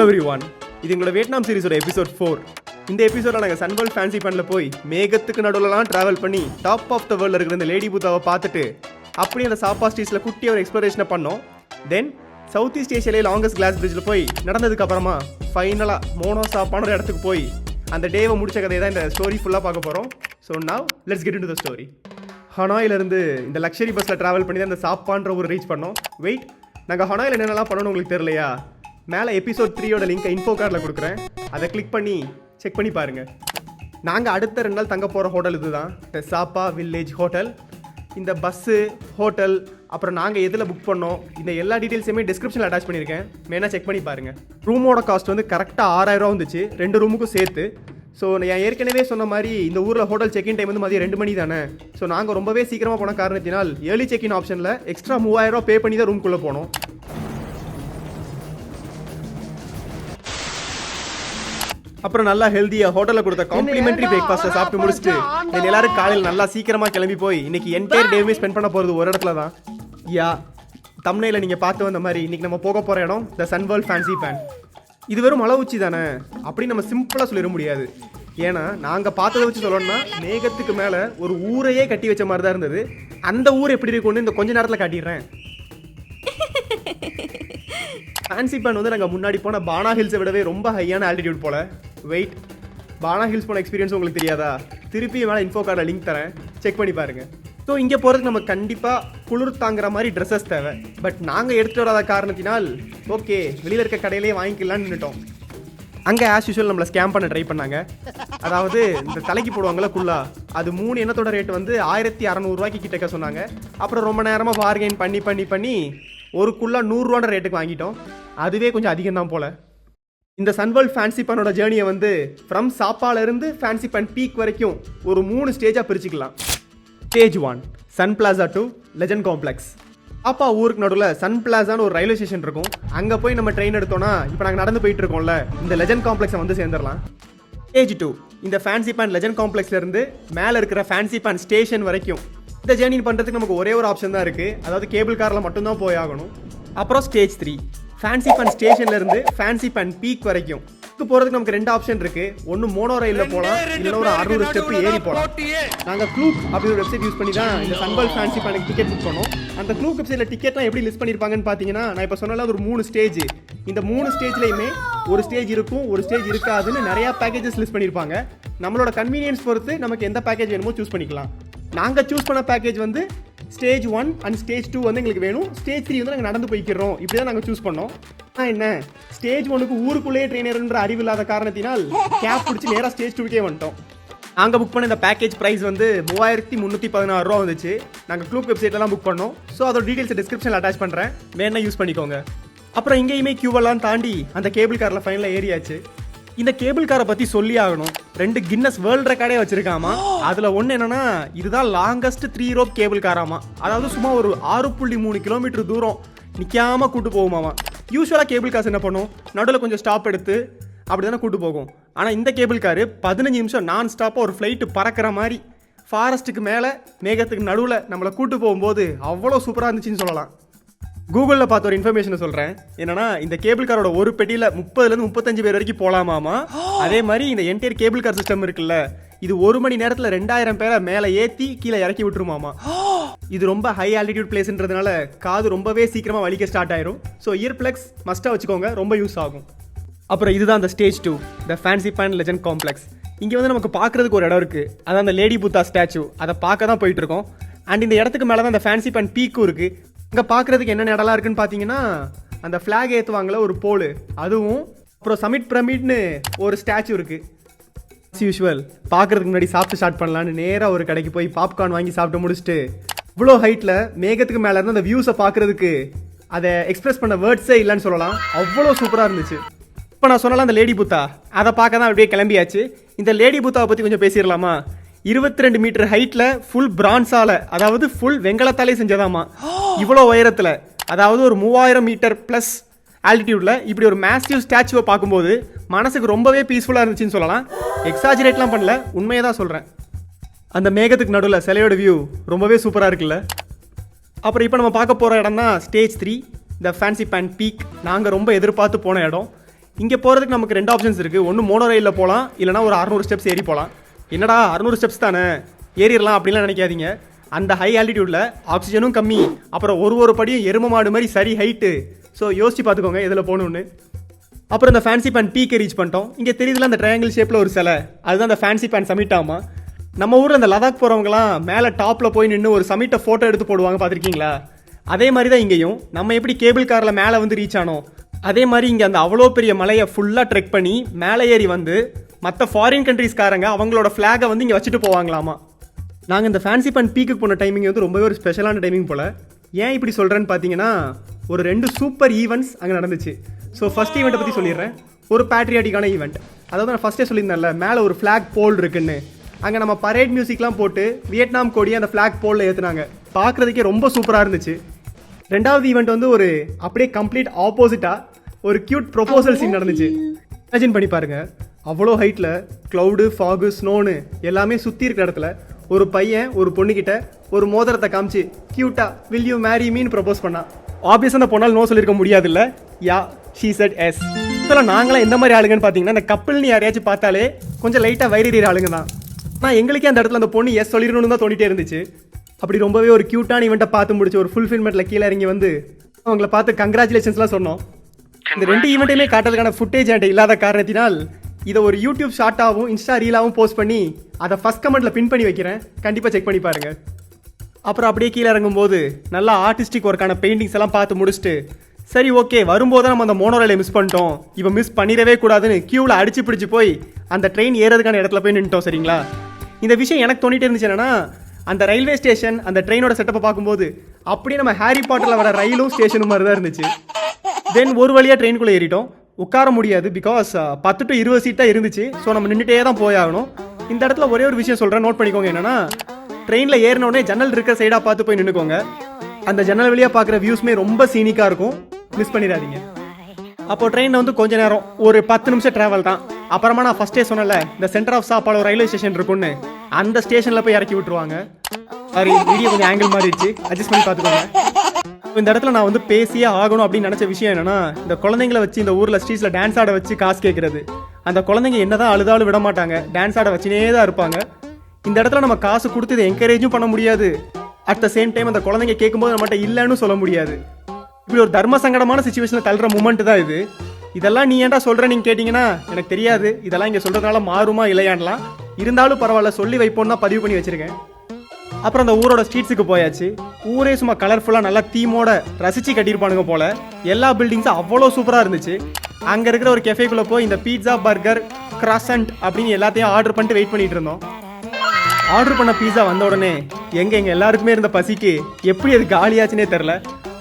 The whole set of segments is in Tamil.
எவ்ரிவன், இது எங்களோட வியட்நாம் சீரிஸோட எபிசோட் 4. இந்த எபிசோட நாங்கள் சன்வேர்ல்ட் ஃபேன்சி ஃபேனில் போய் மேகத்துக்கு நடுவில்லாம் ட்ராவல் பண்ணி டாப் ஆஃப் த வேர்ல்டில் இருக்கிற இந்த லேடி பூத்தாவை பார்த்துட்டு அப்படியே அந்த சாப்பா ஸ்ட்ரீட்ஸில் குட்டியாக ஒரு எக்ஸ்ப்ளோரேஷனை பண்ணோம். தென் சவுத் ஈஸ்ட் ஏஷியாலே லாங்கஸ்ட் கிளாஸ் பிரிட்ஜில் போய் நடந்ததுக்கு அப்புறமா ஃபைனலாக மோனோ சாப்பான ஒரு இடத்துக்கு போய் அந்த டேவை முடிச்ச கதையை தான் இந்த ஸ்டோரி ஃபுல்லாக பார்க்க போகிறோம். So now let's get into the story. ஹனாயிலிருந்து இந்த லக்ஸரி பஸ்ஸில் ட்ராவல் பண்ணி தான் இந்த சாப்பான்ற ஒரு ரீச் பண்ணோம். வெயிட், நாங்கள் ஹனாயில் என்னென்னலாம் பண்ணணும்னு உங்களுக்கு தெரியலையா? மேலே எபிசோட் 3யோட லிங்க்கை இன்ஃபோ கார்டில் கொடுக்குறேன், அதை கிளிக் பண்ணி செக் பண்ணி பாருங்கள். நாங்கள் அடுத்த 2 நாள் தங்க போகிற ஹோட்டல் இது தான், இந்த சாப்பா வில்லேஜ் ஹோட்டல். இந்த பஸ்ஸு, ஹோட்டல், அப்புறம் நாங்கள் எதில் புக் பண்ணோம், இந்த எல்லா டீட்டெயில்ஸுமே டிஸ்கிரிப்ஷனில் அட்டாச் பண்ணியிருக்கேன், மெயினாக செக் பண்ணி பாருங்கள். ரூமோட காஸ்ட் வந்து கரெக்டாக 6000 ரூபா வந்துச்சு, 2 ரூமுக்கும் சேர்த்து. ஸோ நான் ஏற்கனவே சொன்ன மாதிரி இந்த ஊரில் ஹோட்டல் செக்இன் டைம் வந்து மதியம் 2 மணி தானே. ஸோ நாங்கள் ரொம்பவே சீக்கிரமாக போன காரணத்தினால் ஏர்லி செக்இன் ஆப்ஷனில் எக்ஸ்ட்ரா 3000 ரூபா பே பண்ணி தான் ரூம்குள்ளே போனோம். அப்புறம் நல்லா ஹெல்த்தியாக ஹோட்டலில் கொடுத்த காம்ப்ளிமெண்ட்ரி பிரேக்ஃபாஸ்ட்டை சாப்பிட்டு முடிச்சுட்டு எல்லாரும் காலையில் நல்லா சீக்கிரமாக கிளம்பி போய் இன்னைக்கு என்டையர் டேவே ஸ்பெண்ட் பண்ண போகிறது ஒரு இடத்துல தான். தம்ப்நெயிலில் நீங்கள் பார்த்து வந்த மாதிரி இன்னைக்கு நம்ம போக போகிற இடம் த சன்வேர்ல்ட் ஃபேன்சி ஃபேன். இது வெறும் மலை உச்சி தானே அப்படின்னு நம்ம சிம்பிளாக சொல்லிட முடியாது. ஏன்னா நாங்கள் பார்த்ததை வச்சு சொல்லணும்னா மேகத்துக்கு மேலே ஒரு ஊரையே கட்டி வச்ச மாதிரி தான் இருந்தது. அந்த ஊர் எப்படி இருக்கும்னு இந்த கொஞ்ச நேரத்தில் காட்டிடுறேன். ஃபேன்சி பேன் வந்து நாங்கள் முன்னாடி போன பானா ஹில்ஸை விடவே ரொம்ப ஹையான ஆல்டிடியூட் போல். வெயிட், பானா ஹில்ஸ் போன எக்ஸ்பீரியன்ஸ் உங்களுக்கு தெரியாதா? திருப்பி மேலே இன்ஃபோ கார்டில் லிங்க் தரேன், செக் பண்ணி பாருங்கள். ஸோ இங்கே போகிறதுக்கு நம்ம கண்டிப்பாக குளிர் தாங்குற மாதிரி ட்ரெஸ்ஸஸ் தேவை. பட் நாங்கள் எடுத்துகிட்டு வராத காரணத்தினால் ஓகே வெளியில் இருக்க கடையிலே வாங்கிக்கலான்னு நின்றுட்டோம். அங்கே ஆஸ் யூஷுவல் நம்மளை ஸ்கேம் பண்ண ட்ரை பண்ணாங்க. அதாவது இந்த தலைக்கு போடுவாங்களா குள்ளா, அது 3 எண்ணத்தோட ரேட் வந்து 1600 ரூபாய்க்கு கிட்டக்க சொன்னாங்க. அப்புறம் ரொம்ப நேரமாக பார்கெயின் பண்ணி பண்ணி பண்ணி ஒரு குள்ளா 100 ரூபான்ற ரேட்டுக்கு வாங்கிட்டோம். அதுவே கொஞ்சம் அதிகம் தான் போல். இந்த சன்வேர்ல்ட் ஃபேன்சி பேனோட ஜேர்னியை வந்து ஃப்ரம் சாப்பாலேருந்து ஃபேன்சி பேன் பீக் வரைக்கும் ஒரு 3 ஸ்டேஜாக பிரிச்சுக்கலாம். Stage 1 Sun Plaza to Legend Complex. Sapa ஊருக்கு நடுவில் சன் பிளாசான்னு ஒரு ரயில்வே ஸ்டேஷன் இருக்கும். அங்கே போய் நம்ம ட்ரெயின் எடுத்தோன்னா இப்போ நாங்கள் நடந்து போயிட்டு இருக்கோம்ல, இந்த லெஜண்ட் காம்ப்ளெக்ஸை வந்து சேர்ந்துடலாம். ஸ்டேஜ் 2 இந்த ஃபேன்சி பேன் லெஜண்ட் காம்ப்ளெக்ஸ்லேருந்து மேலே இருக்கிற ஃபேன்சி பேன் ஸ்டேஷன் வரைக்கும். இந்த ஜேர்னி பண்ணுறதுக்கு நமக்கு ஒரே ஒரு ஆப்ஷன் தான் இருக்குது, அதாவது கேபிள் காரில் மட்டும்தான் போய் ஆகணும். அப்புறம் ஸ்டேஜ் 3 ஃபேன்சி பேன் ஸ்டேஷன்லேருந்து ஃபேன்சி பேன் பீக் வரைக்கும் போகிறதுக்கு நமக்கு 2 ஆப்ஷன் இருக்கு. ஒன்று மோனோ ரயிலில் போகலாம், இல்லைன்னா ஒரு 600 ஸ்டெப் ஏறி போகலாம். நாங்கள் க்ளூக் அப்படி ஒரு வெப்சைட் யூஸ் பண்ணி தான் இந்த சன்வேர்ல்ட் ஃபேன்சி பேனுக்கு டிக்கெட் புக் பண்ணோம். அந்த க்ளூக் வெப்சைட்டில் டிக்கெட்லாம் எப்படி லிஸ்ட் பண்ணியிருப்பாங்கன்னு பார்த்தீங்கன்னா, நான் இப்போ சொன்னால ஒரு 3 ஸ்டேஜ், இந்த 3 ஸ்டேஜ்லையுமே ஒரு ஸ்டேஜ் இருக்கும், ஒரு ஸ்டேஜ் இருக்காதுன்னு நிறையா பேக்கேஜஸ் லிஸ்ட் பண்ணியிருப்பாங்க. நம்மளோட கன்வீனியன்ஸ் பொறுத்து நமக்கு எந்த பேக்கேஜ் வேணுமோ சூஸ் பண்ணிக்கலாம். நாங்கள் சூஸ் பண்ண பேக்கேஜ் வந்து ஸ்டேஜ் 1 அண்ட் ஸ்டேஜ் 2 வந்து எங்களுக்கு வேணும். ஸ்டேஜ் 3 வந்து நாங்கள் நடந்து போய்க்கிறோம். இப்படி தான் நாங்கள் சூஸ் பண்ணோம். என்ன ஸ்டேஜ் 1க்கு ஊருக்குள்ளேயே ட்ரெயினர்ன்ற அறிவு இல்லாத காரணத்தினால் கேப் பிடிச்சி நேராக ஸ்டேஜ் 2க்கே வந்துட்டோம். நாங்கள் புக் பண்ண இந்த பேக்கேஜ் ப்ரைஸ் வந்து 3316 ரூபா வந்துச்சு. நாங்கள் க்ளூக் வெப்சைட்லாம் புக் பண்ணோம். ஸோ அதோட டீட்டெயில்ஸ் டிஸ்கிரிப்ஷனில் அட்டாச் பண்ணுறேன், வேணா யூஸ் பண்ணிக்கோங்க. அப்புறம் இங்கேயுமே கியூவெல்லாம் தாண்டி அந்த கேபிள் காரில் ஃபைனலாக ஏறியாச்சு. இந்த கேபிள் காரை பற்றி சொல்லி ஆகணும். 2 கின்னஸ் வேர்ல்டு ரெக்கார்டே வச்சிருக்காமா. அதில் ஒன்று என்னன்னா, இதுதான் லாங்கஸ்ட் 3 ரோப் கேபிள் காராமா. அதாவது சும்மா ஒரு 6.3 கிலோமீட்டர் தூரம் நிற்காம கூட்டு போகுமாமா. யூஸ்வலாக கேபிள் கார்ஸ் என்ன பண்ணும், நடுவில் கொஞ்சம் ஸ்டாப் எடுத்து அப்படி தானே கூட்டு போகும். ஆனால் இந்த கேபிள் காரு 15 நிமிஷம் நான் ஸ்டாப்பாக ஒரு ஃப்ளைட்டு பறக்கிற மாதிரி ஃபாரஸ்ட்டுக்கு மேலே மேகத்துக்கு நடுவில் நம்மளை கூட்டு போகும்போது அவ்வளோ சூப்பராக இருந்துச்சுன்னு சொல்லலாம். கூகுளில் பார்த்த ஒரு இன்ஃபர்மேஷனை சொல்கிறேன். என்னன்னா, இந்த கேபிள் காரோட ஒரு பெட்டியில் 30லேருந்து 35 பேர் வரைக்கும் போகலாமாமா. அதே மாதிரி இந்த என்டையர் கேபிள் கார் சிஸ்டம் இருக்குல்ல, இது 1 மணி நேரத்தில் 2000 பேரை மேலே ஏற்றி கீழே இறக்கி விட்டுருமாமா. இது ரொம்ப ஹை ஆல்டிடியூட் பிளேஸ்ன்றதுனால காது ரொம்பவே சீக்கிரமாக வலிக்க ஸ்டார்ட் ஆயிரும். ஸோ இயர் பிளக்ஸ் மஸ்ட்டாக வச்சுக்கோங்க, ரொம்ப யூஸ் ஆகும். அப்புறம் இதுதான் அந்த ஸ்டேஜ் 2 த ஃபேன்சி பேன் லெஜண்ட் காம்ப்ளெக்ஸ். இங்கே வந்து நமக்கு பார்க்குறதுக்கு ஒரு இடம் இருக்குது, அதான் அந்த லேடி புத்தா ஸ்டாச்சு. அதை பார்க்க தான் போயிட்டு இருக்கோம். அண்ட் இந்த இடத்துக்கு மேலே தான் அந்த ஃபேன்சி பேன் பீக்கும் இருக்குது. அங்கே பார்க்குறதுக்கு என்னென்ன இடம்லாம் இருக்குன்னு பார்த்தீங்கன்னா, அந்த ஃப்ளாக் ஏற்றுவாங்கள ஒரு போலு, அதுவும் அப்புறம் சமிட் பிரமிட்னு ஒரு ஸ்டாச்சு இருக்குது. ஆஸ் யூஷுவல் பார்க்குறதுக்கு முன்னாடி சாப்பிட்டு ஸ்டார்ட் பண்ணலான்னு நேராக ஒரு கடைக்கு போய் பாப்கார்ன் வாங்கி சாப்பிட்டு முடிச்சுட்டு, இவ்வளோ ஹைட்டில் மேகத்துக்கு மேலே இருந்து அந்த வியூஸை பார்க்குறதுக்கு அதை எக்ஸ்பிரஸ் பண்ண வேர்ட்ஸே இல்லைன்னு சொல்லலாம். அவ்வளோ சூப்பராக இருந்துச்சு. இப்போ நான் சொன்னால அந்த லேடி புத்தா, அதை பார்க்க தான் அப்படியே கிளம்பியாச்சு. இந்த லேடி புத்தாவை பற்றி கொஞ்சம் பேசிடலாமா? 22 மீட்டர் ஹைட்டில் ஃபுல் பிரான்ஸால், அதாவது ஃபுல் வெங்கலத்தாலே செஞ்சதாமா. இவ்வளோ உயரத்தில், அதாவது ஒரு 3000 மீட்டர் ப்ளஸ் ஆல்டிடியூடில் இப்படி ஒரு மேசிவ் ஸ்டாச்சுவை பார்க்கும்போது மனசுக்கு ரொம்பவே பீஸ்ஃபுல்லாக இருந்துச்சுன்னு சொல்லலாம். எக்ஸாஜரேட்லாம் பண்ணல, உண்மையை தான் சொல்கிறேன். அந்த மேகத்துக்கு நடுவில் சிலையோட வியூ ரொம்பவே சூப்பராக இருக்குல்ல. அப்புறம் இப்போ நம்ம பார்க்க போகிற இடம் தான் ஸ்டேஜ் 3 த ஃபேன்சி பேன் பீக். நாங்கள் ரொம்ப எதிர்பார்த்து போன இடம். இங்கே போகிறதுக்கு நமக்கு 2 ஆப்ஷன்ஸ் இருக்குது. ஒன்று மோனோ ரயிலில் போகலாம், இல்லைனா ஒரு 600 ஸ்டெப்ஸ் ஏறி போகலாம். என்னடா 600 ஸ்டெப்ஸ் தானே ஏறிடலாம் அப்படின்லாம் நினைக்காதீங்க. அந்த ஹை ஆல்டிடியூடில் ஆக்சிஜனும் கம்மி, அப்புறம் ஒரு படியும் எரும மாடு மாதிரி சரி ஹைட்டு. ஸோ யோசிச்சு பார்த்துக்கோங்க இதில் போகணுன்னு. அப்புறம் இந்த ஃபேன்சி பேன் பீக்கை ரீச் பண்ணிட்டோம். இங்கே தெரியுதுல அந்த ட்ரையாங்கிள் ஷேப்பில் ஒரு சிலை, அதுதான் அந்த ஃபேன்சி பேன் சமிட் ஆமாம். நம்ம ஊரில் இந்த லடாக் போகிறவங்களாம் மேலே டாப்பில் போய் நின்று ஒரு சமிட்டை ஃபோட்டோ எடுத்து போடுவாங்க, பார்த்துருக்கீங்களா? அதே மாதிரி தான் இங்கேயும் நம்ம எப்படி கேபிள் காரில் மேலே வந்து ரீச் ஆனோம், அதே மாதிரி இங்கே அந்த அவ்வளோ பெரிய மலையை ஃபுல்லாக ட்ரெக் பண்ணி மேலே ஏறி வந்து மற்ற ஃபாரின் கண்ட்ரீஸ்காரங்க அவங்களோட ஃப்ளாகை வந்து இங்கே வச்சுட்டு போவாங்களாமா. நாங்கள் இந்த ஃபேன்சி பேன் பீக்குக்கு போன டைமிங் வந்து ரொம்பவே ஒரு ஸ்பெஷலான டைமிங் போல். ஏன் இப்படி சொல்கிறேன்னு பார்த்தீங்கன்னா, ஒரு 2 சூப்பர் ஈவெண்ட்ஸ் அங்கே நடந்துச்சு. ஸோ ஃபஸ்ட் ஈவெண்ட்டை பற்றி சொல்லிடுறேன். ஒரு பேட்ரியாட்டிக்கான ஈவெண்ட். அதாவது நான் ஃபஸ்ட்டே சொல்லியிருந்தேன்ல மேலே ஒரு ஃப்ளாக் போல் இருக்குன்னு. அங்கே நம்ம பரேட் மியூசிக்லாம் போட்டு வியட்நாம் கோடியை அந்த ஃப்ளாக் போலில் ஏற்றுனாங்க. பார்க்குறதுக்கே ரொம்ப சூப்பராக இருந்துச்சு. 2வது ஈவெண்ட் வந்து ஒரு அப்படியே கம்ப்ளீட் ஆப்போசிட்டாக ஒரு க்யூட் ப்ரொபோசல் சீன் நடந்துச்சு. இமேஜின் பண்ணி பாருங்கள், அவ்வளோ ஹைட்டில் க்ளவுடு, ஃபாகு, ஸ்னோனு எல்லாமே சுற்றி இருக்கிற இடத்துல ஒரு பையன் ஒரு பொண்ணுக்கிட்ட ஒரு மோதிரத்தை காமிச்சு க்யூட்டாக will you marry me propose பண்ணா. ஆப்வியஸாக அந்த பொண்ணால் நோ சொல்லியிருக்க முடியாதுல்ல. Yeah she said yes. இதில் நாங்களாம் எந்த மாதிரி ஆளுங்கன்னு பார்த்தீங்கன்னா, இந்த கப்பல்னு யாரையாச்சும் பார்த்தாலே கொஞ்சம் லைட்டாக வயிறீற ஆளுங்க தான். ஆனால் எங்களுக்கே அந்த இடத்துல அந்த பொண்ணு எஸ் சொல்லிடணும்னு தான் தோண்டிட்டே இருந்துச்சு. அப்படி ரொம்பவே ஒரு க்யூட்டான ஈவெண்ட்டை பார்த்து முடிச்சு ஒரு ஃபுல்ஃபில்மெண்ட்டில் கீழே இறங்கி வந்து அவங்கள பார்த்து கங்க்ராச்சுலேஷன்ஸ்லாம் சொன்னோம். இந்த 2 ஈவெண்ட்டையுமே காட்டுறதுக்கான ஃபுட்டேஜ் என்கிட்ட இல்லாத காரணத்தினால் இதை ஒரு யூடியூப் ஷார்ட்டாகவும் இன்ஸ்டா ரீலாகவும் போஸ்ட் பண்ணி அதை ஃபஸ்ட் கமெண்ட்டில் பின் பண்ணி வைக்கிறேன். கண்டிப்பாக செக் பண்ணி பாருங்கள். அப்புறம் அப்படியே கீழே இறங்கும்போது நல்லா ஆர்டிஸ்டிக் ஒர்க்கான பெயிண்டிங்ஸ் எல்லாம் பார்த்து முடிச்சுட்டு, சரி ஓகே வரும்போது நம்ம அந்த மோனோரயிலை மிஸ் பண்ணிட்டோம், இப்போ மிஸ் பண்ணிடவே கூடாதுன்னு கியூவில் அடிச்சு பிடிச்சி போய் அந்த ட்ரெயின் ஏறதுக்கான இடத்துல போய் நின்றுட்டோம். சரிங்களா? இந்த விஷயம் எனக்கு தோண்டிட்டே இருந்துச்சு. என்னன்னா, அந்த ரயில்வே ஸ்டேஷன் அந்த ட்ரெயினோட செட்டப்பை பார்க்கும்போது அப்படியே நம்ம ஹாரி பாட்டரில் வர ரயிலும் ஸ்டேஷனும் மாதிரி தான் இருந்துச்சு. தென் ஒரு வழியாக ட்ரெயினுக்குள்ளே ஏறிட்டோம். உட்கார முடியாது, பிகாஸ் 10 to 20 சீட் தான் இருந்துச்சு. ஸோ நம்ம நின்றுட்டே தான் போயாகணும். இந்த இடத்துல ஒரே ஒரு விஷயம் சொல்கிறேன், நோட் பண்ணிக்கோங்க. என்னன்னா, ட்ரெயினில் ஏறினோடனே ஜன்னல் இருக்கிற சைடாக பார்த்து போய் நின்றுக்கோங்க. அந்த ஜன்னல் வழியாக பார்க்குற வியூஸ்மே ரொம்ப சீனிக்காக இருக்கும், மிஸ் பண்ணிடாதீங்க. அப்போ ட்ரெயினில் வந்து கொஞ்ச நேரம் ஒரு 10 நிமிஷம் ட்ராவல் தான். அப்புறமா நான் ஃபஸ்ட்டே சொன்னல இந்த சென்டர் ஆஃப் சாப்பாடு ரயில்வே ஸ்டேஷன் இருக்குன்னு, அந்த ஸ்டேஷனில் போய் இறக்கி விட்டுருவாங்க. சாரி, வீடியோ கொஞ்சம் ஆங்கிள் மாறிடுச்சு, அட்ஜஸ்ட் பண்ணி பார்த்துக்கோங்க. இந்த இடத்துல நான் வந்து பேசியே ஆகணும் அப்படின்னு நினச்ச விஷயம் என்னன்னா, இந்த குழந்தைங்களை வச்சு இந்த ஊரில் ஸ்ட்ரீட்ஸில் டான்ஸ் ஆட வச்சு காசு கேட்குறது. அந்த குழந்தைங்க என்னதான் அழுதாலும் விட மாட்டாங்க, டான்ஸ் ஆட வச்சுனே தான் இருப்பாங்க. இந்த இடத்துல நம்ம காசு கொடுத்து இதை என்கரேஜும் பண்ண முடியாது, அட் த சேம் டைம் அந்த குழந்தைங்க கேட்கும்போது நம்மகிட்ட இல்லைன்னு சொல்ல முடியாது. இப்படி ஒரு தர்ம சங்கடமான சிச்சுவேஷனில் தள்ளுற மூமெண்ட் தான் இது. இதெல்லாம் நீ ஏன்டா சொல்கிற நீங்கள் கேட்டிங்கன்னா, எனக்கு தெரியாது இதெல்லாம் இங்கே சொல்கிறதுனால மாறுமா இல்லையான்லாம். இருந்தாலும் பரவாயில்ல, சொல்லி வைப்போன்னு தான் பதிவு பண்ணி வச்சுருக்கேன். அப்புறம் அந்த ஊரோட ஸ்ட்ரீட்ஸுக்கு போயாச்சு. ஊரே சும்மா கலர்ஃபுல்லாக நல்லா தீமோட ரசித்து கட்டியிருப்பானுங்க போல். எல்லா பில்டிங்ஸும் அவ்வளோ சூப்பராக இருந்துச்சு. அங்கே இருக்கிற ஒரு கெஃபேக்குள்ளே போய் இந்த பீட்சா, பர்கர், கிராசண்ட் அப்படின்னு எல்லாத்தையும் ஆர்டர் பண்ணிட்டு வெயிட் பண்ணிட்டு இருந்தோம். ஆர்டர் பண்ண பீஸா வந்த உடனே எங்கள் எல்லாருக்குமே இருந்த பசிக்கு எப்படி அது காலியாச்சுன்னே தெரில.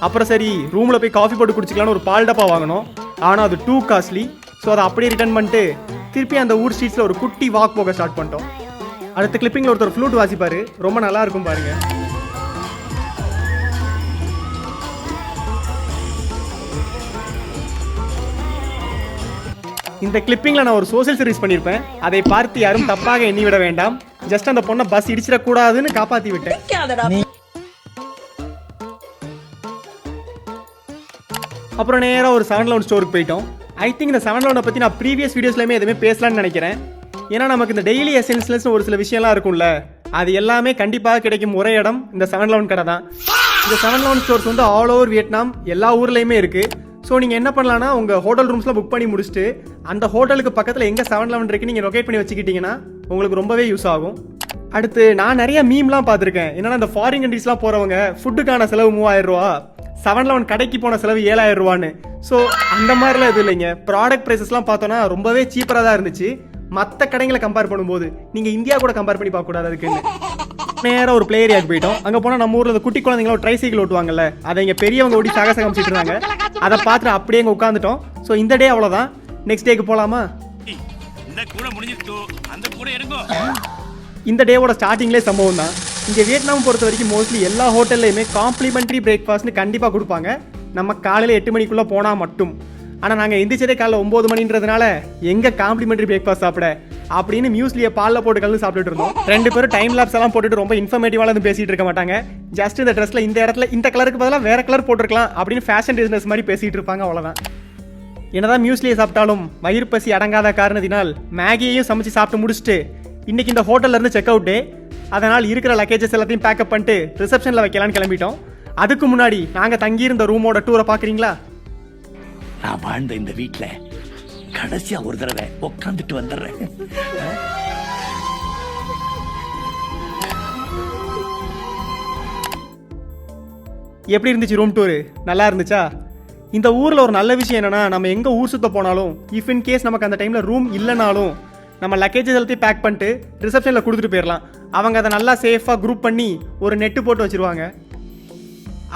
அப்புறம் சரி ரூமில் போய் காஃபி போட்டு குடிச்சிக்கலான்னு ஒரு பால் டப்பா வாங்கினோம். ஆனால் அது டூ காஸ்ட்லி. ஸோ அதை அப்படியே ரிட்டர்ன் பண்ணிட்டு திருப்பி அந்த ஊர் ஸ்ட்ரீட்ஸில் ஒரு குட்டி வாக் போக ஸ்டார்ட் பண்ணிட்டோம். அடுத்த கிளிப்பிங்கில் ஒருத்தர் ஃப்ளூட் வாசிப்பார், ரொம்ப நல்லா இருக்கும் பாருங்க. இந்த கிளிப்பிங்கில் நான் ஒரு சோசியல் சர்வீஸ் பண்ணியிருப்பேன், அதை பார்த்து யாரும் தப்பாக எண்ணி விட வேண்டாம். ஜஸ்ட் அந்த பொண்ணை பஸ் இடிச்சிடக்கூடாதுன்னு காப்பாற்றி விட்டேன். அப்புறம் நேராக ஒரு 7-Eleven ஸ்டோருக்கு போயிட்டோம். ஐ திங்க் இந்த 7-Eleven பற்றி நான் ப்ரீவியஸ் வீடியோஸ்லையுமே எதுவுமே பேசலான்னு நினைக்கிறேன். ஏன்னா நமக்கு இந்த டெய்லி எசென்ஷியல்ஸ்னு ஒரு சில விஷயம்லாம் இருக்கும்ல, அது எல்லாமே கண்டிப்பாக கிடைக்கும் ஒரே இடம் இந்த 7-Eleven கடை தான். இந்த 7-Eleven ஸ்டோர்ஸ் வந்து ஆல் ஓவர் வியட்நாம் எல்லா ஊர்லேயுமே இருக்குது. ஸோ நீங்கள் என்ன பண்ணலான்னா, உங்கள் ஹோட்டல் ரூம்ஸில் புக் பண்ணி முடிச்சுட்டு அந்த ஹோட்டலுக்கு பக்கத்தில் எங்கே 7-Eleven இருக்குது நீங்கள் லொக்கேட் பண்ணி வச்சுக்கிட்டிங்கன்னா உங்களுக்கு ரொம்பவே யூஸ் ஆகும். அடுத்து நான் நிறைய மீம்லாம் பார்த்துருக்கேன். என்னன்னா, இந்த ஃபாரின் கண்ட்ரீஸ்லாம் போகிறவங்க ஃபுட்டுக்கான செலவு 3000 ரூபா, 7-Eleven கடைக்கு போன செலவு 7000 ரூபான்னு. ஸோ அந்த மாதிரிலாம் எதுவும் இல்லைங்க. ப்ராடக்ட் ப்ரைஸஸ்லாம் பார்த்தோன்னா ரொம்பவே சீப்பராக தான் இருந்துச்சு. மற்ற கடைகளை கம்பேர் பண்ணும்போது நீங்கள் இந்தியா கூட கம்பேர் பண்ணி பார்க்கக்கூடாது. அதுக்குன்னு நேராக ஒரு பிளே ஏரியாவுக்கு போயிட்டோம். அங்கே போனால் நம்ம ஊரில் குட்டி குழந்தைங்கள ஒரு ட்ரைசைக்கிள் ஓட்டுவாங்கல்ல, அதை இங்கே பெரியவங்க ஓடி சாகசம் காமிச்சிட்டு இருந்தாங்க. அதை பார்த்துட்டு அப்படியே இங்கே உட்காந்துட்டோம். ஸோ இந்த டே அவ்வளோதான். நெக்ஸ்ட் டேக்கு போகலாமா? இந்த டேவோட ஸ்டார்டிங்லேயே சம்பவம் தான். இங்கே வியட்நாம் பொறுத்த வரைக்கும் மோஸ்ட்லி எல்லா ஹோட்டல்லையுமே காம்ப்ளிமெண்ட்ரி பிரேக்ஃபாஸ்ட்னு கண்டிப்பாக கொடுப்பாங்க. நம்ம காலையில் 8 மணிக்குள்ளே போனால் மட்டும். ஆனால் நாங்கள் எந்திரிச்சதே காலைல 9 மணின்றதுனால எங்கே காம்ப்ளிமெண்ட்ரி பிரேக்ஃபாஸ்ட் சாப்பிட அப்படின்னு மியூஸ்லியை பாலில் போட்டு கலந்து சாப்பிட்டுட்டு இருந்தோம். 2 பேரும் டைம் லாப்ஸ் எல்லாம் போட்டுட்டு ரொம்ப இன்ஃபர்மேட்டிவாக இருந்து பேசிகிட்டு இருக்க மாட்டாங்க. ஜஸ்ட் இந்த ட்ரெஸ்ஸில் இந்த இடத்துல இந்த கலருக்கு பதிலாக வேறு கலர் போட்டிருக்கலாம் அப்படின்னு ஃபேஷன் டிசைனர்ஸ் மாதிரி பேசிகிட்டு இருப்பாங்க, அவ்வளோதான். என்னதான் மியூஸ்லியை சாப்பிட்டாலும் வயிறு பசி அடங்காத காரணத்தினால் மேகியையும் சமைச்சு சாப்பிட்டு முடிச்சுட்டு இன்னைக்கு இந்த ஹோட்டல்ல இருந்து செக் அவுட்டு. அதனால் இருக்கிற லக்கேஜஸ் எல்லாத்தையும் பேக்கப் பண்ணிட்டு ரிசப்ஷனில் வைக்கலான்னு கிளம்பிட்டோம். அதுக்கு முன்னாடி நாங்கள் தங்கியிருந்த ரூமோட டூரை பார்க்குறீங்களா? நான் வாழ்ந்த இந்த வீட்டில் கடைசியா ஒரு தடவை உட்காந்துட்டு வந்துடுறேன். எப்படி இருந்துச்சு ரூம் டூரு? நல்லா இருந்துச்சா? இந்த ஊரில் ஒரு நல்ல விஷயம் என்னன்னா, நம்ம எங்கே ஊர் சுத்த போனாலும் இஃப் இன் கேஸ் நமக்கு அந்த டைமில் ரூம் இல்லைனாலும் நம்ம லக்கேஜஸ் எல்லாத்தையும் பேக் பண்ணிட்டு ரிசப்ஷனில் கொடுத்துட்டு போயிடலாம். அவங்க அதை நல்லா சேஃபாக குரூப் பண்ணி ஒரு நெட்டு போட்டு வச்சுருவாங்க.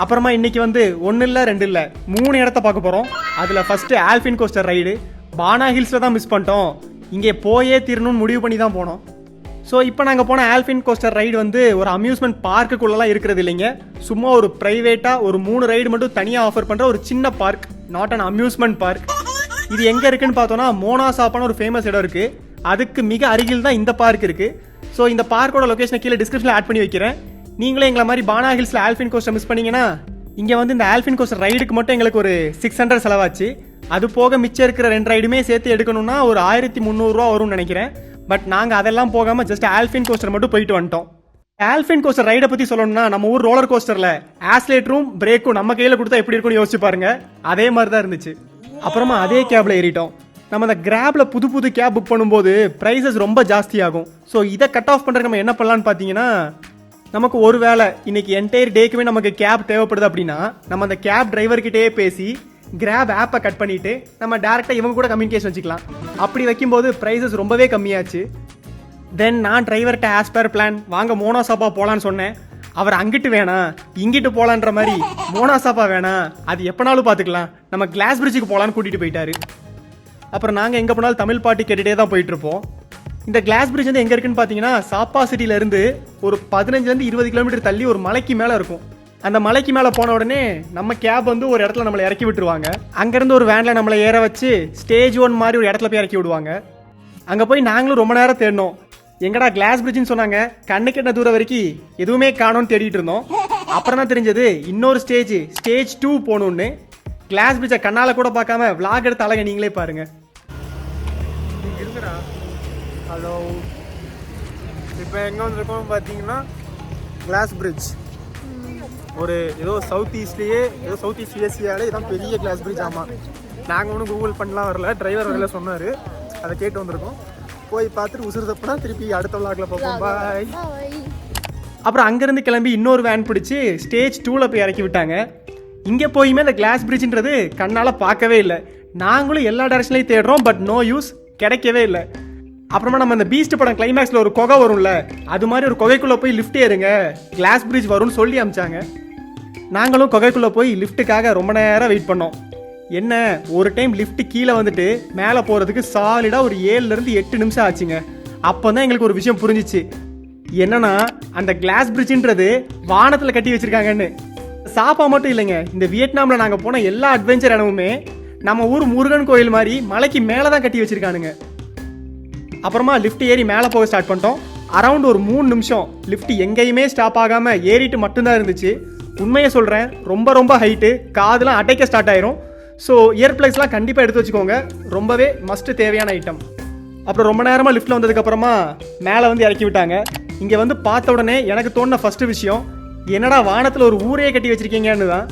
அப்புறமா இன்றைக்கி வந்து 1 இல்லை 2 இல்லை 3 இடத்த பார்க்க போகிறோம். அதில் ஃபஸ்ட்டு ஆல்ஃபின் கோஸ்டர் ரைடு. பானா ஹில்ஸில் தான் மிஸ் பண்ணிட்டோம். இங்கே போயே தீரணும்னு முடிவு பண்ணி தான் போனோம். ஸோ இப்போ நாங்கள் போன ஆல்ஃபின் கோஸ்டர் ரைடு வந்து ஒரு அம்யூஸ்மெண்ட் பார்க்குக்குள்ளெல்லாம் இருக்கிறது இல்லைங்க. சும்மா ஒரு ப்ரைவேட்டாக ஒரு 3 ரைடு மட்டும் தனியாக ஆஃபர் பண்ணுற ஒரு சின்ன park, not an amusement park. இது எங்கே இருக்குன்னு பார்த்தோன்னா மோனாசாப்பான ஒரு ஃபேமஸ் இடம் இருக்குது. அதுக்கு மிக அருகில் தான் இந்த பார்க் இருக்குது. ஸோ இந்த பார்க்கோட லொக்கேஷனை கீழே டிஸ்கிரிப்ஷனில் ஆட் பண்ணி வைக்கிறேன். நீங்களே எங்களை மாதிரி பானா ஹில்ஸில் ஆல்ஃபின் கோஸ்டர் மிஸ் பண்ணீங்கன்னா இங்கே வந்து இந்த ஆல்ஃபின் கோஸ்டர் ரைடுக்கு மட்டும் எங்களுக்கு ஒரு 600 செலவாச்சு. அது போக மிச்சம் இருக்கிற 2 ரைடுமே சேர்த்து எடுக்கணும்னா ஒரு 1300 ரூபா வரும்னு நினைக்கிறேன். பட் நாங்கள் அதெல்லாம் போகாமல் ஜஸ்ட் ஆல்ஃபின் கோஸ்டர் மட்டும் போயிட்டு வந்துட்டோம். ஆல்ஃபின் கோஸ்டர் ரைடை பற்றி சொல்லணும்னா நம்ம ஊர் ரோலர் கோஸ்டரில் ஆஸ்லேட்டரும் பிரேக்கும் நம்ம கையில் கொடுத்தா எப்படி இருக்கும்னு யோசிச்சு பாருங்க. அதே மாதிரி தான் இருந்துச்சு. அப்புறமா அதே கேப்ல ஏறிட்டோம். நம்ம அந்த கிராப்ல புது கேப் புக் பண்ணும்போது ப்ரைஸஸ் ரொம்ப ஜாஸ்தியாகும். ஸோ இதை கட் ஆஃப் பண்ணுறதுக்கு நம்ம என்ன பண்ணலான்னு பார்த்தீங்கன்னா, நமக்கு ஒரு வேளை இன்னைக்கு என்டையர் டேக்குமே நமக்கு கேப் தேவைப்படுது அப்படின்னா நம்ம அந்த கேப் டிரைவர்கிட்டே பேசி கிராப் ஆப்பை கட் பண்ணிட்டு நம்ம டேரெக்டாக இவங்க கூட கம்யூனிகேஷன் வச்சுக்கலாம். அப்படி வைக்கும்போது ப்ரைஸஸ் ரொம்பவே கம்மியாச்சு. தென் நான் டிரைவர்கிட்ட ஆஸ் பர் பிளான் வாங்க மோனாசாப்பா போகலான்னு சொன்னேன். அவர் அங்கிட்டு வேணாம் இங்கிட்டு போகலான்ற மாதிரி மோனாசாப்பா வேணாம் அது எப்போனாலும் பார்த்துக்கலாம் நம்ம கிளாஸ் பிரிட்ஜுக்கு போகலான்னு கூட்டிகிட்டு போயிட்டாரு. அப்புறம் நாங்கள் எங்கே போனாலும் தமிழ் பாட்டு கேட்டுகிட்டே தான் போயிட்டுருப்போம். இந்த கிளாஸ் பிரிட்ஜ் வந்து எங்கே இருக்குன்னு பார்த்தீங்கன்னா சாப்பா சிட்டியிலேருந்து ஒரு 15 20 கிலோமீட்டர் தள்ளி ஒரு மலைக்கு மேலே இருக்கும். அந்த மலைக்கு மேலே போன உடனே நம்ம கேப் வந்து ஒரு இடத்துல நம்மளை இறக்கி விட்டுருவாங்க. அங்கேருந்து ஒரு வேனில் நம்மளை ஏற வச்சு ஸ்டேஜ் 1 மாதிரி ஒரு இடத்துல போய் இறக்கி விடுவாங்க. அங்கே போய் நாங்களும் ரொம்ப நேரம் தேடினோம். எங்கடா கிளாஸ் பிரிட்ஜ்னு சொன்னாங்க, கண்ணுக்கு என்ன தூரம் வரைக்கும் எதுவுமே காணோன்னு தேடிட்டு இருந்தோம். அப்புறம் தான் தெரிஞ்சது இன்னொரு ஸ்டேஜ் 2 போகணுன்னு. கிளாஸ் பிரிட்ஜை கண்ணால் கூட பார்க்காம விளாக் எடுத்த அழகை நீங்களே பாருங்க. ஹலோ, இப்போ எங்கே வந்துருக்கோம் பார்த்தீங்கன்னா கிளாஸ் பிரிட்ஜ். ஒரு ஏதோ சவுத் ஈஸ்ட் ஏசியாவிலே இதான் பெரிய கிளாஸ் பிரிட்ஜ். ஆமாம், நாங்கள் ஒன்றும் கூகுள் பண்ணலாம் வரல, டிரைவர் வரல சொன்னார். அதை கேட்டு வந்திருக்கோம். போய் பார்த்துட்டு உசுறு தப்புனா திருப்பி அடுத்த விளாக்ல பார்ப்போம். பாய். அப்புறம் அங்கேருந்து கிளம்பி இன்னொரு வேன் பிடிச்சி ஸ்டேஜ் 2ல் போய் இறக்கி விட்டாங்க. இங்கே போயுமே இந்த கிளாஸ் பிரிட்ஜ்ன்றது கண்ணால் பார்க்கவே இல்லை. நாங்களும் எல்லா டைரக்ஷன்லையும் தேடுறோம், பட் நோ யூஸ், கிடைக்கவே இல்லை. அப்புறமா நம்ம அந்த பீஸ்ட் படம் கிளைமேக்ஸில் ஒரு குகை வரும்ல, அது மாதிரி ஒரு குகைக்குள்ளே போய் லிஃப்ட் ஏறுங்க கிளாஸ் பிரிட்ஜ் வரும்னு சொல்லி அமிச்சாங்க. நாங்களும் குகைக்குள்ளே போய் லிஃப்ட்டுக்காக ரொம்ப நேரம் வெயிட் பண்ணோம். என்ன ஒரு டைம் லிஃப்ட் கீழே வந்துட்டு மேலே போகிறதுக்கு சாலிடாக ஒரு 7-8 நிமிஷம் ஆச்சுங்க. அப்போ தான் எங்களுக்கு ஒரு விஷயம் புரிஞ்சிச்சு. என்னன்னா அந்த கிளாஸ் பிரிட்ஜ்ன்றது வானத்தில் கட்டி வச்சிருக்காங்கன்னு. சாப்பா மட்டும் இல்லைங்க, இந்த வியட்நாமில் நாங்கள் போன எல்லா அட்வென்ச்சர் இடமுமே நம்ம ஊர் முருகன் கோயில் மாதிரி மலைக்கு மேலே தான் கட்டி வச்சிருக்கானுங்க. அப்புறமா லிஃப்ட் ஏறி மேலே போக ஸ்டார்ட் பண்ணிட்டோம். அரௌண்ட் ஒரு 3 நிமிஷம் லிஃப்ட் எங்கேயுமே ஸ்டாப் ஆகாமல் ஏறிட்டு மட்டும்தான் இருந்துச்சு. உண்மையை சொல்கிறேன், ரொம்ப ஹைட்டு, காதெலாம் அடைக்க ஸ்டார்ட் ஆயிரும். ஸோ இயர் பிளக்ஸ்லாம் கண்டிப்பாக எடுத்து வச்சுக்கோங்க, ரொம்பவே மஸ்ட்டு தேவையான ஐட்டம். அப்புறம் ரொம்ப நேரமாக லிஃப்ட்டில் வந்ததுக்கப்புறமா மேலே வந்து இறக்கி விட்டாங்க. இங்கே வந்து பார்த்த உடனே எனக்கு தோணுன ஃபஸ்ட்டு விஷயம், என்னடா வானத்தில் ஒரு ஊரையே கட்டி வச்சுருக்கீங்கன்னு தான்.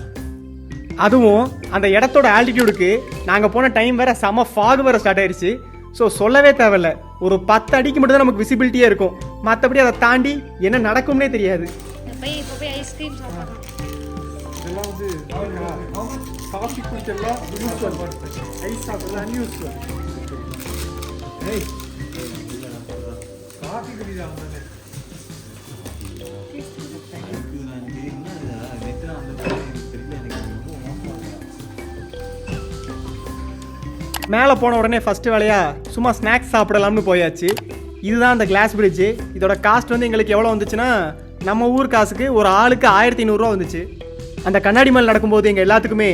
அதுவும் அந்த இடத்தோட ஆல்டிடியூடுக்கு நாங்கள் போன டைம் வேறு செம ஃபாக் வேறு ஸ்டார்ட் ஆயிடுச்சு. ஸோ சொல்லவே தேவையில்ல, ஒரு 10 அடிக்கு மட்டும் தான் நமக்கு விசிபிலிட்டியே இருக்கும். மற்றபடி அதை தாண்டி என்ன நடக்கும்னே தெரியாது. மேலே போன உடனே ஃபஸ்ட்டு வேலையாக சும்மா ஸ்நாக்ஸ் சாப்பிடலாம்னு போயாச்சு. இதுதான் அந்த கிளாஸ் பிரிட்ஜு. இதோட காஸ்ட் வந்து எங்களுக்கு எவ்வளோ வந்துச்சுன்னா நம்ம ஊர் காசுக்கு ஒரு ஆளுக்கு 1500 ரூபா வந்துச்சு. அந்த கண்ணாடி மேல் நடக்கும்போது எங்கள் எல்லாத்துக்குமே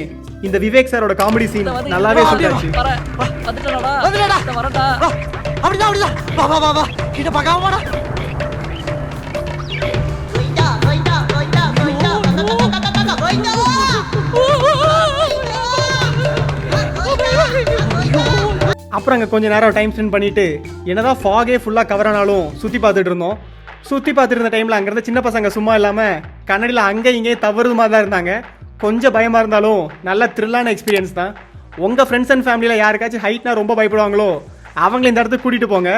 இந்த விவேக் சாரோட காமெடி சீன் நல்லாவே சொல்லியாச்சு. அப்புறம் அங்கே கொஞ்சம் நேரம் டைம் ஸ்பெண்ட் பண்ணிவிட்டு என்னதான் ஃபாகே ஃபுல்லாக கவர் ஆனாலும் சுற்றி பார்த்துட்டு இருந்தோம். சுற்றி பார்த்துட்டு இருந்த டைமில் அங்கேருந்து சின்ன பசங்க சும்மா இல்லாமல் கண்ணடியில் அங்கே இங்கே தவறுது மாதிரி தான் இருந்தாங்க. கொஞ்சம் பயமாக இருந்தாலும் நல்ல த்ரில்லான எக்ஸ்பீரியன்ஸ் தான். உங்கள் ஃப்ரெண்ட்ஸ் அண்ட் ஃபேமிலியில் யாருக்காச்சும் ஹைட்னா ரொம்ப பயப்படுவாங்களோ அவங்கள இந்த இடத்துக்கு கூட்டிகிட்டு போங்க.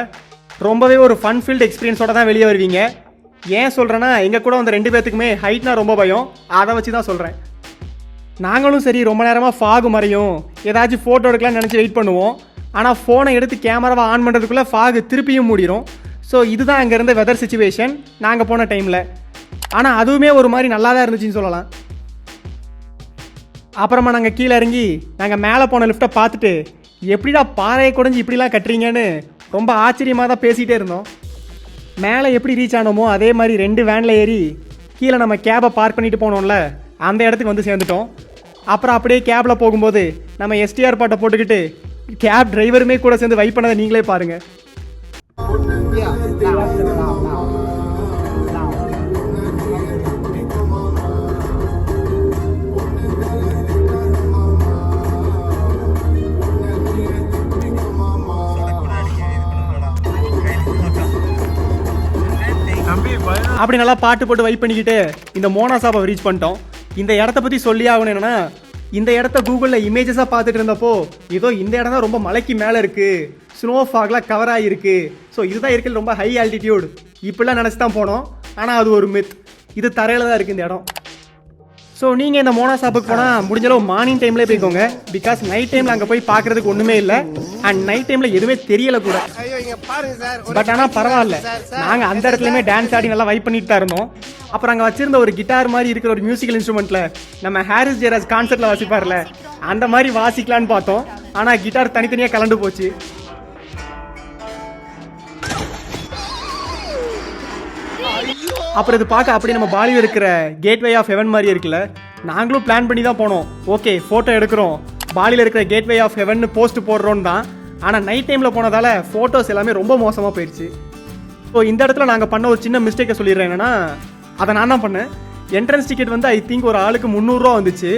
ரொம்பவே ஒரு ஃபன் ஃபீல்டு எக்ஸ்பீரியன்ஸோட தான் வெளியே வருவீங்க. ஏன் சொல்கிறேன்னா எங்கள் கூட வந்து 2 பேர்த்துக்குமே ஹைட்னா ரொம்ப பயம். அதை வச்சு தான் சொல்கிறேன். நாங்களும் சரி ரொம்ப நேரமாக ஃபாகு மறையும் ஏதாச்சும் ஃபோட்டோ எடுக்கலாம்னு நினச்சி வெயிட் பண்ணுவோம். ஆனால் ஃபோனை எடுத்து கேமராவை ஆன் பண்ணுறதுக்குள்ளே ஃபாகு திருப்பியும் மூடிடும். ஸோ இதுதான் அங்கே இருந்த வெதர் சுச்சுவேஷன் நாங்கள் போன டைமில். ஆனால் அதுவுமே ஒரு மாதிரி நல்லா தான் இருந்துச்சுன்னு சொல்லலாம். அப்புறமா நாங்கள் கீழே இறங்கி நாங்கள் மேலே போன லிஃப்ட்டை பார்த்துட்டு எப்படிடா பாறையை குறைஞ்சி இப்படிலாம் கட்டுறீங்கன்னு ரொம்ப ஆச்சரியமாக தான் பேசிகிட்டே இருந்தோம். மேலே எப்படி ரீச் ஆனோமோ அதே மாதிரி 2 வேனில் ஏறி கீழே நம்ம கேபை பார்க் பண்ணிட்டு போனோம்ல அந்த இடத்துக்கு வந்து சேர்ந்துட்டோம். அப்புறம் அப்படியே கேபில் போகும்போது நம்ம எஸ்டிஆர் பாட்டை போட்டுக்கிட்டு கேப் டிரைவருமே கூட சேர்ந்து வைப் பண்ணதை நீங்களே பாருங்கள். அப்படி நல்லா பாட்டு போட்டு வைப் பண்ணிக்கிட்டு இந்த மோனாசாவை ரீச் பண்ணிட்டோம். இந்த இடத்த பற்றி சொல்லி ஆகணும். என்னன்னா இந்த இடத்த கூகுளில் இமேஜஸாக பார்த்துட்டு இருந்தப்போ ஏதோ இந்த இடம் தான் ரொம்ப மலைக்கு மேலே இருக்குது, ஸ்னோ ஃபாக்லாம் கவர் ஆகிருக்கு, ஸோ இதுதான் இருக்கிறது ரொம்ப ஹை ஆல்டிடியூட் இப்படிலாம் நினச்சி தான் போனோம். ஆனால் அது ஒரு மித். இது தரையில் தான் இருக்குது இந்த இடம். ஸோ நீங்கள் இந்த மோனாசாப்புக்கு போனால் முடிஞ்சளவு மார்னிங் டைம்லேயே போய்க்கோங்க. பிகாஸ் நைட் டைமில் அங்கே போய் பார்க்குறதுக்கு ஒன்றுமே இல்லை. அண்ட் நைட் டைமில் எதுவுமே தெரியலை கூட. பட் ஆனால் பரவாயில்ல, நாங்கள் அந்த இடத்துலையுமே டான்ஸ் ஆடி நல்லா வைப் பண்ணிட்டு தான் இருந்தோம். அப்புறம் அங்கே வச்சிருந்த ஒரு கிட்டார் மாதிரி இருக்கிற ஒரு மியூசிக்கல் இன்ஸ்ட்ருமெண்ட்டில் நம்ம ஹாரிஸ் ஜெயராஜ் கான்சர்ட்டில் வாசிப்பார்ல அந்த மாதிரி வாசிக்கலான்னு பார்த்தோம். ஆனால் கிட்டார் தனித்தனியாக கலண்டு போச்சு. அப்புறம் இது பார்க்க அப்படி நம்ம பாலியில் இருக்கிற கேட்வே ஆஃப் ஹெவன் மாதிரி இருக்குல்ல. நாங்களும் பிளான் பண்ணி தான் போனோம். ஓகே ஃபோட்டோ எடுக்கிறோம், பாலியில் இருக்கிற கேட்வே ஆஃப் ஹெவன் போஸ்ட் போடுறோன்னு தான். ஆனால் நைட் டைமில் போனதால் ஃபோட்டோஸ் எல்லாமே ரொம்ப மோசமாக போயிடுச்சு. ஸோ இந்த இடத்துல நாங்கள் பண்ண ஒரு சின்ன மிஸ்டேக்கை சொல்லிடுறேன். என்னன்னா அதை நான் தான் பண்ணேன். என்ட்ரன்ஸ் டிக்கெட் வந்து ஐ திங்க் ஒரு ஆளுக்கு 300 ரூபா வந்துச்சு.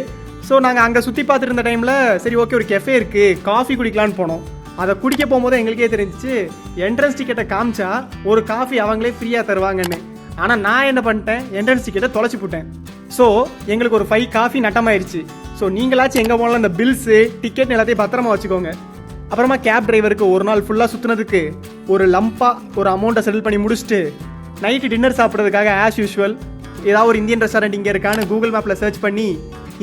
ஸோ நாங்கள் அங்கே சுற்றி பார்த்துட்டு இருந்த டைமில் சரி ஓகே ஒரு கெஃபே இருக்குது காஃபி குடிக்கலான்னு போனோம். அதை குடிக்க போகும்போது எங்களுக்கே தெரிஞ்சிச்சு என்ட்ரன்ஸ் டிக்கெட்டை காமிச்சா ஒரு காஃபி அவங்களே ஃப்ரீயாக தருவாங்கன்னு. ஆனால் நான் என்ன பண்ணிட்டேன், என்ட்ரன்ஸ் டிக்கெட்டை தொலைச்சி போட்டேன். ஸோ எங்களுக்கு ஒரு 5 காஃபி நட்டமாயிருச்சு. ஸோ நீங்களாச்சும் எங்கே போனாலும் இந்த பில்ஸு டிக்கெட் எல்லாத்தையும் பத்திரமா வச்சுக்கோங்க. அப்புறமா கேப் டிரைவருக்கு ஒரு நாள் ஃபுல்லாக சுற்றுனதுக்கு ஒரு லம்பாக ஒரு அமௌண்ட்டை செட்டில் பண்ணி முடிச்சுட்டு நைட்டு டின்னர் சாப்பிட்றதுக்காக ஆஸ் யூஷுவல் ஏதாவது ஒரு இந்தியன் ரெஸ்டாரண்ட் இங்கே இருக்கான்னு கூகுள் மேப்பில் சர்ச் பண்ணி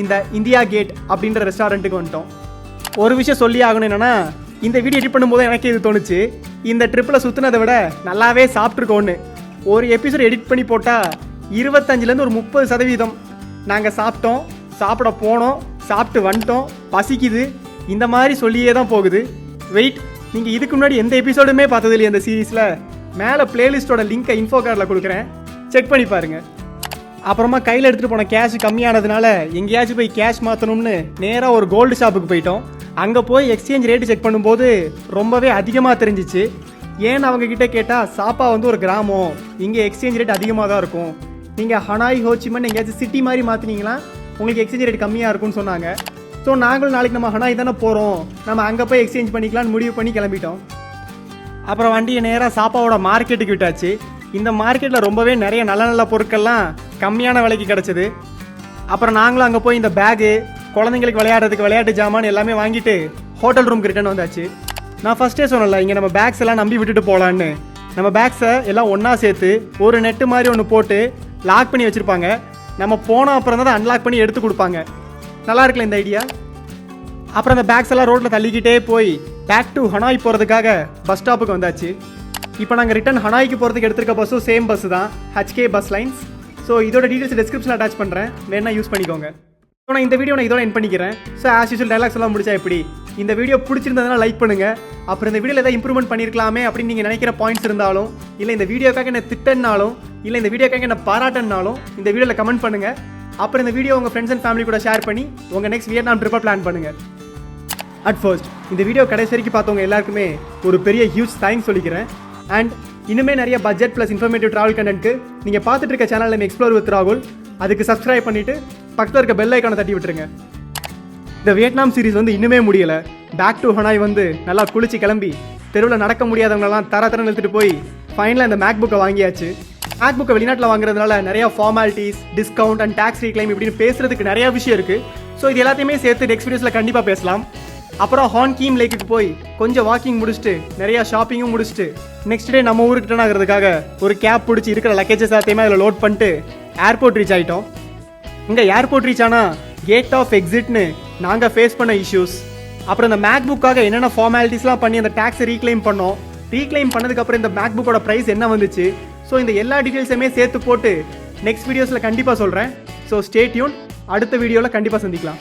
இந்த இந்தியா கேட் அப்படின்ற ரெஸ்டாரண்ட்டுக்கு வந்துட்டோம். ஒரு விஷயம் சொல்லி ஆகணும் என்னென்னா இந்த வீடியோ எடிட் பண்ணும்போது எனக்கு இது தோணுச்சு, இந்த ட்ரிப்பில் சுற்றுனதை விட நல்லாவே சாப்பிட்ருக்கோன்னு. ஒரு எபிசோட் எடிட் பண்ணி போட்டால் 25லேருந்து ஒரு 30% நாங்கள் சாப்பிட்டோம், சாப்பிட போனோம், சாப்பிட்டு வந்துட்டோம், பசிக்குது, இந்த மாதிரி சொல்லியே தான் போகுது. வெயிட், நீங்கள் இதுக்கு முன்னாடி எந்த எபிசோடுமே பார்த்தது இல்லையா இந்த சீரீஸில்? மேலே பிளேலிஸ்ட்டோட லிங்கை இன்ஃபோ கார்டில் கொடுக்குறேன், செக் பண்ணி பாருங்கள். அப்புறமா கையில் எடுத்துகிட்டு போன கேஷ் கம்மியானதுனால எங்கேயாச்சும் போய் கேஷ் மாற்றணும்னு நேராக ஒரு கோல்டு ஷாப்புக்கு போயிட்டோம். அங்கே போய் எக்ஸ்சேஞ்ச் ரேட்டு செக் பண்ணும்போது ரொம்பவே அதிகமாக தெரிஞ்சிச்சு. ஏன்னு அவங்கக்கிட்ட கேட்டால் சாப்பா வந்து ஒரு கிராமம், இங்கே எக்ஸ்சேஞ்ச் ரேட் அதிகமாக தான் இருக்கும், நீங்கள் ஹனாய் ஹோச்சிமன் எங்கேயாச்சும் சிட்டி மாதிரி மாற்றினீங்களா உங்களுக்கு எக்ஸ்சேஞ்ச் ரேட் கம்மியாக இருக்கும்னு சொன்னாங்க. ஸோ நாங்களும் நாளைக்கு நம்ம ஹனாய் தானே போகிறோம், நம்ம அங்கே போய் எக்ஸ்சேஞ்ச் பண்ணிக்கலாம்னு முடிவு பண்ணி கிளம்பிட்டோம். அப்புறம் வண்டியை நேராக சாப்பாவோட மார்க்கெட்டுக்கு விட்டாச்சு. இந்த மார்க்கெட்டில் ரொம்பவே நிறைய நல்ல நல்ல பொருட்கள்லாம் கம்மியான விலைக்கு கிடச்சிது. அப்புறம் நாங்களும் அங்கே போய் இந்த பேகு குழந்தைங்களுக்கு விளையாடுறதுக்கு விளையாட்டு ஜாமான் எல்லாமே வாங்கிட்டு ஹோட்டல் ரூமுக்கு ரிட்டர்ன் வந்தாச்சு. நான் ஃபஸ்ட்டே சொன்னல இங்கே நம்ம பேக்ஸ் எல்லாம் நம்பி விட்டுட்டு போகலான்னு. நம்ம பேக்ஸை எல்லாம் ஒன்றா சேர்த்து ஒரு நெட்டு மாதிரி ஒன்று போட்டு லாக் பண்ணி வச்சுருப்பாங்க. நம்ம போன அப்புறம் தான் அன்லாக் பண்ணி எடுத்து கொடுப்பாங்க. நல்லா இருக்குல்ல இந்த ஐடியா? அப்புறம் அந்த பேக்ஸ் எல்லாம் ரோட்டில் தள்ளிக்கிட்டே போய் பேக் டு ஹனாய் போகிறதுக்காக பஸ் ஸ்டாப்புக்கு வந்தாச்சு. இப்போ நாங்கள் ரிட்டன் ஹனாய்க்கு போகிறதுக்கு எடுத்துருக்க பஸ்ஸும் சேம் பஸ்ஸு தான், HK பஸ் லைன்ஸ். ஸோ இதோட டீட்டெயில்ஸ் டிஸ்கிரிப்ஷனில் அட்டாச் பண்ணுறேன், வேணா யூஸ் பண்ணிக்கோங்க. ஸோ நான் இந்த வீடியோ இதோட என் பண்ணிக்கிறேன். ஸோ ஆஸ் யூஷுவல் டைலாக்ஸ் எல்லாம் முடிச்சா எப்படி? இந்த வீடியோ பிடிச்சிருந்ததுனா லைக் பண்ணுங்கள். அப்புறம் இந்த வீடியோவில் ஏதாவது இம்ப்ரூவ்மெண்ட் பண்ணியிருக்கலாமே அப்படின்னு நீங்கள் நினைக்கிற பாயிண்ட்ஸ் இருந்தாலும், இல்லை இந்த வீடியோக்காக என்ன திட்டனாலும், இல்லை இந்த வீடியோக்காக என்ன பாராட்டினாலும் இந்த வீடியோவில் கமெண்ட் பண்ணுங்கள். அப்புறம் இந்த வீடியோ உங்கள் ஃப்ரெண்ட்ஸ் அண்ட் ஃபேமிலி கூட ஷேர் பண்ணி உங்கள் நெக்ஸ்ட் வியட்நாம் ட்ரிப்பை பிளான் பண்ணுங்கள். அட் ஃபர்ஸ்ட் இந்த வீடியோ கடைசி வரைக்கும் பார்த்தவங்க எல்லாருக்குமே ஒரு பெரிய ஹியூஜ் தேங்க்ஸ் சொல்லிக்கிறேன். அண்ட் இன்னுமே நிறைய பட்ஜெட் ப்ளஸ் இன்ஃபர்மேட்டிவ் ட்ராவல் கண்டென்ட்க்கு நீங்கள் பார்த்துட்டு இருக்க சேனல் நம்ம எக்ஸ்ப்ளோர் வித் ராகுல், அதுக்கு சப்ஸ்கிரைப் பண்ணிவிட்டு பக்கத்தில் இருக்க பெல் ஐக்கானை தட்டி விட்டுருங்க. இந்த வியட்நாம் சீரிஸ் வந்து இன்னுமே முடியலை. பேக் டு ஹனாய் வந்து நல்லா குளிச்சு கிளம்பி தெருவில் நடக்க முடியாதவங்களெல்லாம் தர நிறுத்திட்டு போய் ஃபைனலாக இந்த மேக் புக்கை வாங்கியாச்சு. மேக் புக்கை வெளிநாட்டில் வாங்குறதுனால நிறைய formalities, discount and tax reclaim இப்படின்னு பேசுறதுக்கு நிறைய விஷயம் இருக்குது. ஸோ இது எல்லாத்தையுமே சேர்த்து நெக்ஸ்ட் வீடியோஸில் கண்டிப்பாக பேசலாம். அப்புறம் ஹான் கீம் லேக்குக்கு போய் கொஞ்சம் வாக்கிங் முடிச்சுட்டு நிறையா ஷாப்பிங்கும் முடிச்சுட்டு நெக்ஸ்ட் டே நம்ம ஊருக்கு ரிட்டர்ன் ஆகிறதுக்காக ஒரு கேப் பிடிச்சி இருக்கிற லக்கேஜஸ் எல்லாத்தையுமே அதில் லோட் பண்ணிட்டு ஏர்போர்ட் ரீச் ஆகிட்டோம். இங்கே ஏர்போர்ட் ரீச் ஆனால் கேட் ஆஃப் எக்ஸிட்னு நாங்கள் ஃபேஸ் பண்ண இஷ்யூஸ், அப்புறம் இந்த மேக் புக்காக என்னென்ன ஃபார்மாலிட்டிஸ்லாம் பண்ணி அந்த டேக்ஸை ரீக்ளைம் பண்ணோம், ரீக்ளைம் பண்ணதுக்கப்புறம் இந்த மேக் புக்கோட ப்ரைஸ் என்ன வந்துச்சு, ஸோ இந்த எல்லா டீட்டெயில்ஸுமே சேர்த்து போட்டு நெக்ஸ்ட் வீடியோஸில் கண்டிப்பாக சொல்கிறேன். So stay tune. அடுத்த வீடியோவில் கண்டிப்பாக சந்திக்கலாம்.